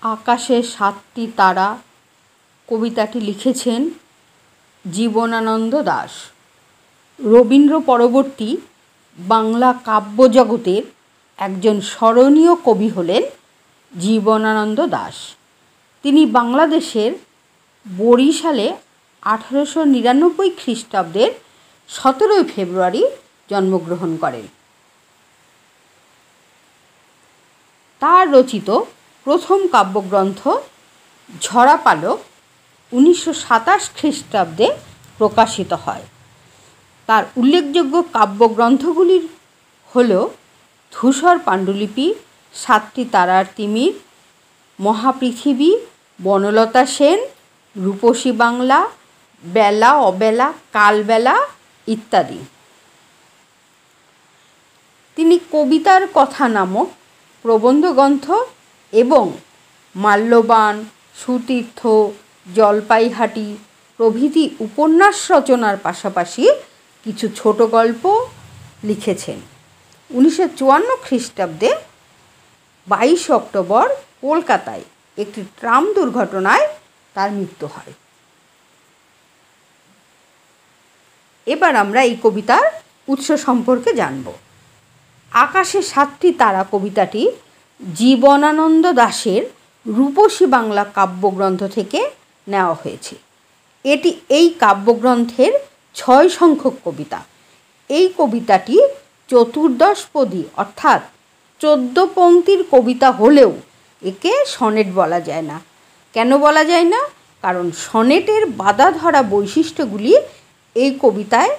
আকাশে সাতটি তারা কবিতাটি লিখেছেন জীবনানন্দ দাশ। রবীন্দ্র পরবর্তী বাংলা কাব্যজগতের একজন স্মরণীয় কবি হলেন জীবনানন্দ দাশ। তিনি বাংলাদেশের বরিশালে 1899 খ্রিস্টাব্দের 17 ফেব্রুয়ারি জন্মগ্রহণ করেন। তার রচিত প্রথম কাব্যগ্রন্থ ঝরা পালক 1927 খ্রিস্টাব্দে প্রকাশিত হয়। তার উল্লেখযোগ্য কাব্যগ্রন্থগুলির হল ধূসর পাণ্ডুলিপি, সাতটি তারার তিমির, মহাপৃথিবী, বনলতা সেন, রূপসী বাংলা, বেলা অবেলা, কালবেলা ইত্যাদি। তিনি কবিতার কথা নামক প্রবন্ধগ্রন্থ এবং মাল্যবান, সুতীর্থ, জলপাইহাটি প্রভৃতি উপন্যাস রচনার পাশাপাশি কিছু ছোট গল্প লিখেছেন। 1954 খ্রিস্টাব্দে 22 অক্টোবর কলকাতায় একটি ট্রাম দুর্ঘটনায় তার মৃত্যু হয়। এবার আমরা এই কবিতার উৎস সম্পর্কে জানব। আকাশে সাতটি তারা কবিতাটি জীবনানন্দ দাশের রূপসী বাংলা কাব্যগ্রন্থ থেকে নেওয়া হয়েছে। এটি এই কাব্যগ্রন্থের 6 সংখ্যক কবিতা। এই কবিতাটি চতুর্দশপদী অর্থাৎ 14 পংক্তির কবিতা হলেও একে সনেট বলা যায় না। কেন বলা যায় না? কারণ সনেটের বাঁধা ধরা বৈশিষ্ট্যগুলি এই কবিতায়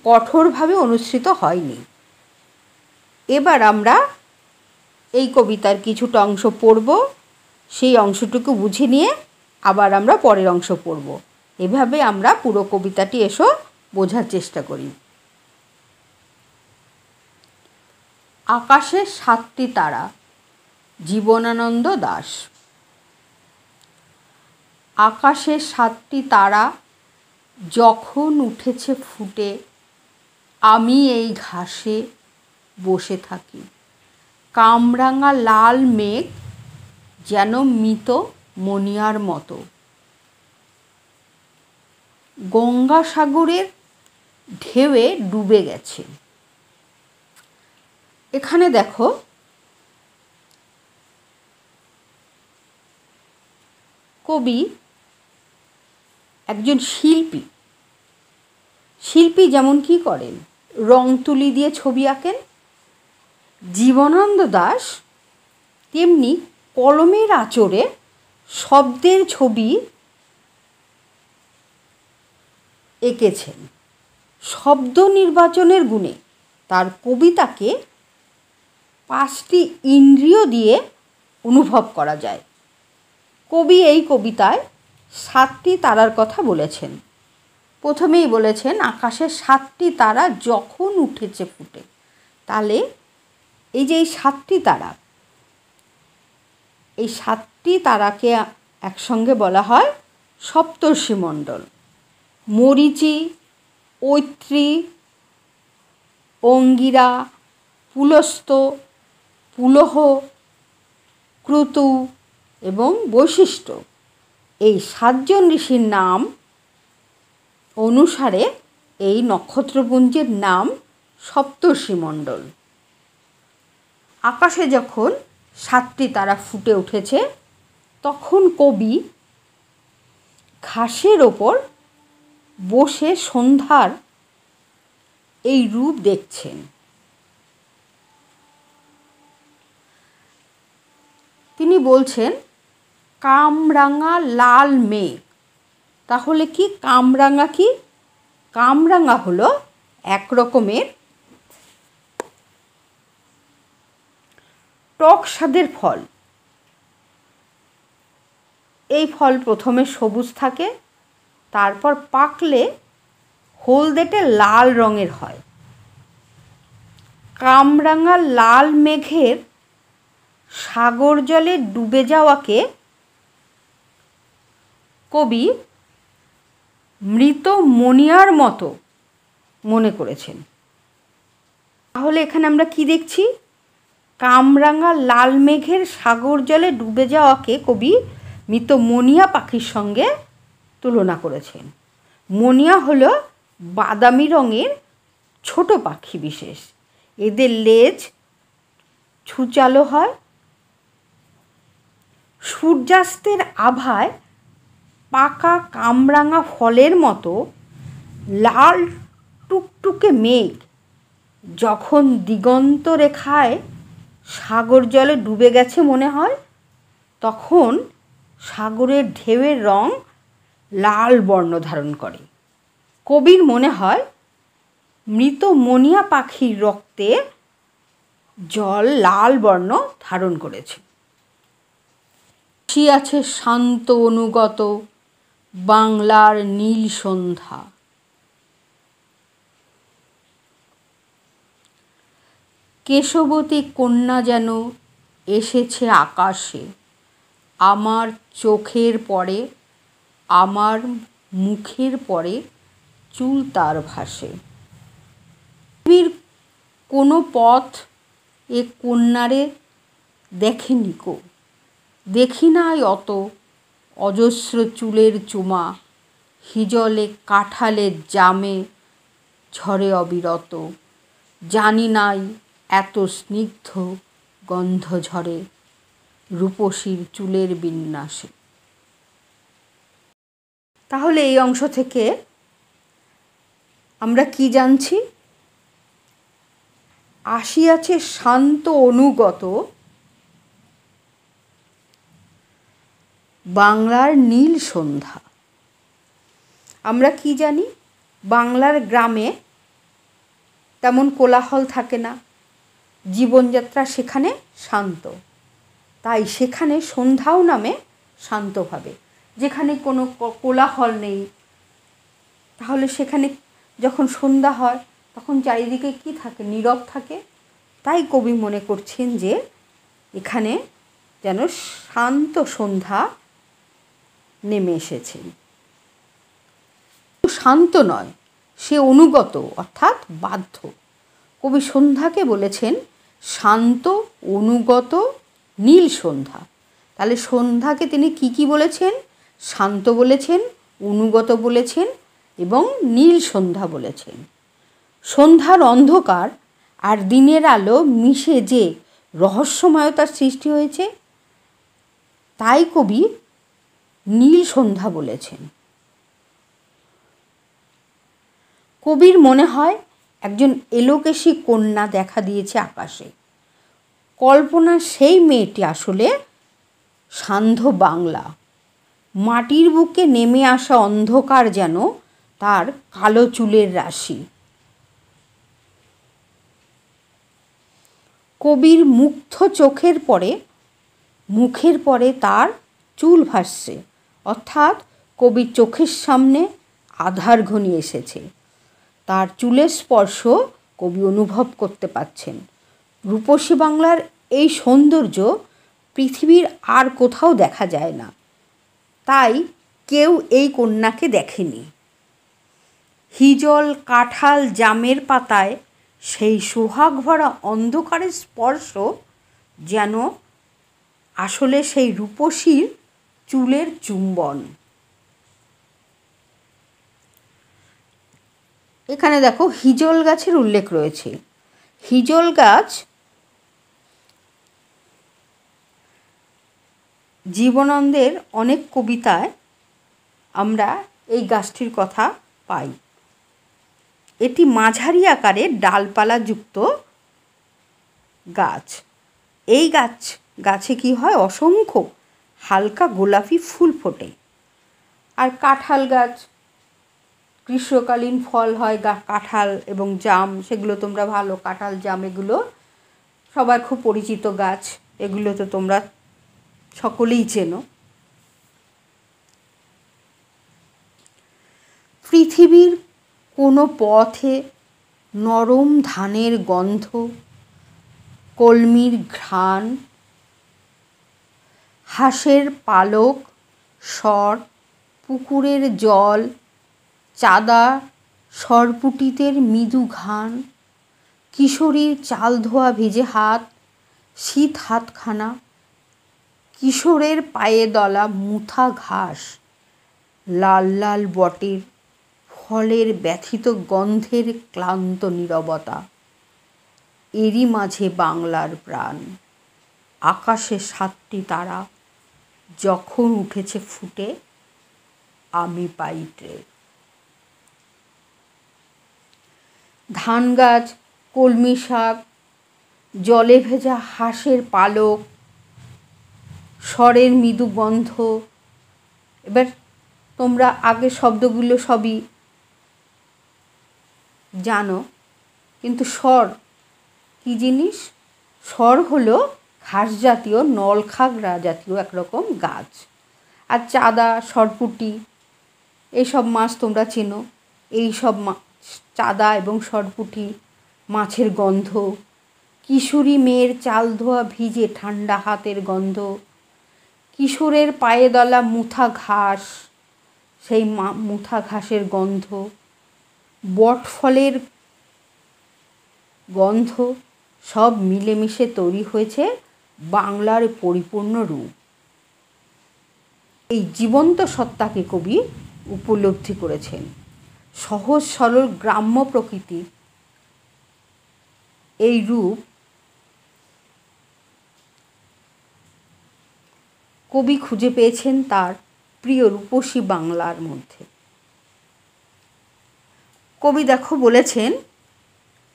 কঠোরভাবে অনুসৃত হয়নি। এবার আমরা এই কবিতার কিছুটা অংশ পড়ব, সেই অংশটুকু বুঝে নিয়ে আবার আমরা পরের অংশ পড়ব। এভাবে আমরা পুরো কবিতাটি বোঝার চেষ্টা করি। আকাশে সাতটি তারা, জীবনানন্দ দাশ। আকাশে সাতটি তারা যখন উঠেছে ফুটে, আমি এই ঘাসে বসে থাকি। কামরাঙা লাল মেঘ যেন মৃত মণিয়ার মতো। গঙ্গাসাগরের ঢেউয়ে ডুবে গেছে। এখানে দেখো, কবি একজন শিল্পী। শিল্পী যেমন কি করেন? রং তুলি দিয়ে ছবি আঁকেন। জীবনানন্দ দাশ তেমনি কলমের আঁচড়ে শব্দের ছবি এঁকেছেন। শব্দ নির্বাচনের গুণে তার কবিতাকে 5টি ইন্দ্রিয় দিয়ে অনুভব করা যায়। কবি এই কবিতায় 7টি তারার কথা বলেছেন। প্রথমেই বলেছেন আকাশে 7টি তারা যখন উঠেছে ফুটে। তাহলে এই যে এই 7টি তারা, এই 7টি তারাকে একসঙ্গে বলা হয় সপ্তর্ষিমণ্ডল। মরীচি, ঐত্রী, অঙ্গিরা, পুলস্ত্য, পুলহ, ক্রতু এবং বৈশিষ্ট্য, এই 7 জন ঋষির নাম অনুসারে এই নক্ষত্রপুঞ্জের নাম সপ্তর্ষিমণ্ডল। আকাশে যখন 7টি তারা ফুটে উঠেছে, তখন কবি ঘাসের ওপর বসে সন্ধ্যার এই রূপ দেখছেন। তিনি বলছেন কামরাঙা লাল মেঘ। তাহলে কি কামরাঙা? কি কামরাঙা হলো এক রকমের টক স্বাদের ফল। এই ফল প্রথমে সবুজ থাকে, তারপর পাকলে হলদেটে লাল রঙের হয়। কামরাঙা লাল মেঘের সাগর জলে ডুবে যাওয়াকে কবি মৃত মণিয়ার মতো মনে করেছেন। তাহলে এখানে আমরা কি দেখছি? কামরাঙা লাল মেঘের সাগর জলে ডুবে যাওয়াকে কবি মৃত মণিয়া পাখির সঙ্গে তুলনা করেছেন। মণিয়া হলো বাদামি রঙের ছোট পাখি বিশেষ। এদের লেজ ছুচালো হয়। সূর্যাস্তের আভায় পাকা কামরাঙা ফলের মতো লাল টুকটুকে মেঘ যখন দিগন্ত রেখায় সাগর জলে ডুবে গেছে মনে হয়, তখন সাগরের ঢেউয়ের রং লাল বর্ণ ধারণ করে। কবির মনে হয় মৃত মণিয়া পাখির রক্তে জল লাল বর্ণ ধারণ করেছে। আছে শান্ত অনুগত বাংলার নীল সন্ধ্যা। কেশবতী কন্যা যেন এসেছে আকাশে, আমার চোখের পরে, আমার মুখের পরে চুল তার ভাসে। পৃথিবীর কোনো পথ এ কন্যারে দেখেনি কো, দেখি নাই অত অজস্র চুলের চুমা, হিজলে কাঁঠালের জামে ঝরে অবিরত, জানি নাই এত স্নিগ্ধ গন্ধ ঝরে রূপসীর চুলের বিন্যাসে। তাহলে এই অংশ থেকে আমরা কি জানছি? আসিয়াছে শান্ত অনুগত বাংলার নীল সন্ধ্যা। আমরা কি জানি? বাংলার গ্রামে তেমন কোলাহল থাকে না, জীবনযাত্রা সেখানে শান্ত, তাই সেখানে সন্ধ্যাও নামে শান্তভাবে। যেখানে কোনো কোলাহল নেই, তাহলে সেখানে যখন সন্ধ্যা হয় তখন চারিদিকে কি থাকে? নীরব থাকে। তাই কবি মনে করছেন যে এখানে যেন শান্ত সন্ধ্যা নেমে এসেছে। শান্ত নয়, সে অনুগত অর্থাৎ বাধ্য। কবি সন্ধ্যাকে বলেছেন শান্ত অনুগত নীল সন্ধ্যা। তাহলে সন্ধ্যাকে তিনি কি বলেছেন? শান্ত বলেছেন, অনুগত বলেছেন এবং নীল সন্ধ্যা বলেছেন। সন্ধ্যার অন্ধকার আর দিনের আলো মিশে যে রহস্যময়তার সৃষ্টি হয়েছে, তাই কবি নীল সন্ধ্যা বলেছেন। কবির মনে হয় একজন এলোকেশী কন্যা দেখা দিয়েছে আকাশে। কল্পনার সেই মেয়েটি আসলে সান্ধ্য বাংলা। মাটির বুকে নেমে আসা অন্ধকার যেন তার কালো চুলের রাশি। কবির মুগ্ধ মুখের পরে তার চুল ভাসছে, অর্থাৎ কবির চোখের সামনে আধার ঘনিয়ে এসেছে। তার চুলের স্পর্শ কবি অনুভব করতে পাচ্ছেন। রূপসী বাংলার এই সৌন্দর্য পৃথিবীর আর কোথাও দেখা যায় না, তাই কেউ এই কন্যাকে দেখেনি। হিজল কাঁঠাল জামের পাতায় সেই সোহাগ ভরা অন্ধকারের স্পর্শ যেন আসলে সেই রূপসীর চুলের চুম্বন। এখানে দেখো হিজল গাছের উল্লেখ রয়েছে। হিজল গাছ জীবনানন্দের অনেক কবিতায় আমরা এই গাছটির কথা পাই। এটি মাঝারি আকারের ডালপালাযুক্ত গাছ। এই গাছে কি হয়? অসংখ্য হালকা গোলাপি ফুল ফোটে। আর কাঁঠাল গাছ, গ্রীষ্মকালীন ফল হয় কাঁঠাল এবং জাম, সেগুলো তোমরা ভালো, কাঁঠাল জাম এগুলো সবার খুব পরিচিত গাছ, এগুলো তো তোমরা সকলেই চেনো। পৃথিবীর কোনো পথে নরম ধানের গন্ধ, কলমির ঘ্রাণ, হাঁসের পালক, স্বর, পুকুরের জল, চাঁদা সরপুটিতের মৃদু ঘ্রাণ, কিশোরীর চাল ধোয়া ভিজে হাত, শীত হাতখানা, কিশোরের পায়ে দলা মুথা ঘাস, লাল লাল বটের ফলের ব্যথিত গন্ধের ক্লান্ত নীরবতা, এরই মাঝে বাংলার প্রাণ। আকাশে 7টি তারা, যখন উঠেছে ফুটে আমি পাই টের। ধান গাছ, কলমি শাক, জলে ভেজা হাঁসের পালক, স্বরের মৃদু গন্ধ। এবার তোমরা আগের শব্দগুলো সবই জানো, কিন্তু স্বর কী জিনিস? স্বর হলো ঘাস জাতীয়, নলখাগড়া জাতীয় একরকম গাছ। আর চাঁদা, সরপুঁটি এইসব মাছ তোমরা চেনো। এই সব চাঁদা এবং সরপুঁটি মাছের গন্ধ, কিশোরী মেয়ের চাল ধোয়া ভিজে ঠান্ডা হাতের গন্ধ, কিশোরের পায়ে দলা মুথা ঘাস, সেই মুথা ঘাসের গন্ধ, বটফলের গন্ধ, সব মিলেমিশে তৈরি হয়েছে বাংলার পরিপূর্ণ রূপ। এই জীবন্ত সত্তাকে কবি উপলব্ধি করেছেন। সহজ সরল গ্রাম্য প্রকৃতির এই রূপ কবি খুঁজে পেয়েছেন তার প্রিয় রূপসী বাংলার মধ্যে। কবি দেখো বলেছেন,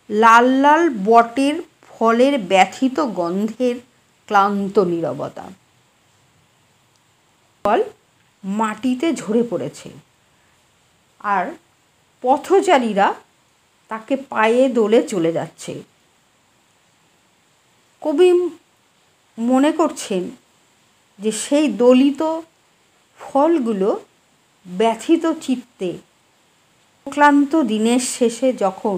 লাল লাল বটের ফলের ব্যথিত গন্ধের ক্লান্ত নীরবতা। ফল মাটিতে ঝরে পড়েছে, আর পথচারীরা তাকে পায়ে দোলে চলে যাচ্ছে। কবি মনে করছেন যে সেই দলিত ফলগুলো ব্যথিত চিত্তে ক্লান্ত দিনের শেষে যখন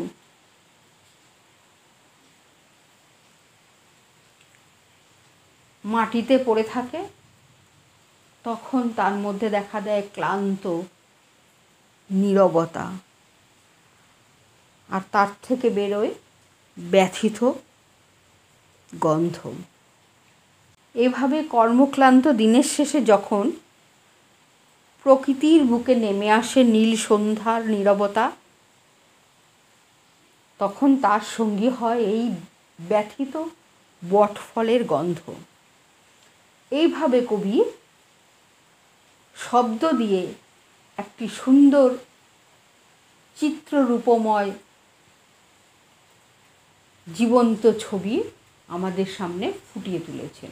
মাটিতে পড়ে থাকে, তখন তার মধ্যে দেখা দেয় ক্লান্ত নীরবতা, আর তার থেকে বেরোয় ব্যথিত গন্ধ। এভাবে কর্মক্লান্ত দিনের শেষে যখন প্রকৃতির বুকে নেমে আসে নীল সন্ধ্যার নীরবতা, তখন তার সঙ্গী হয় এই ব্যথিত বটফলের গন্ধ। এইভাবে কবি শব্দ দিয়ে একটি সুন্দর চিত্ররূপময় জীবন্ত ছবি আমাদের সামনে ফুটিয়ে তুলেছেন।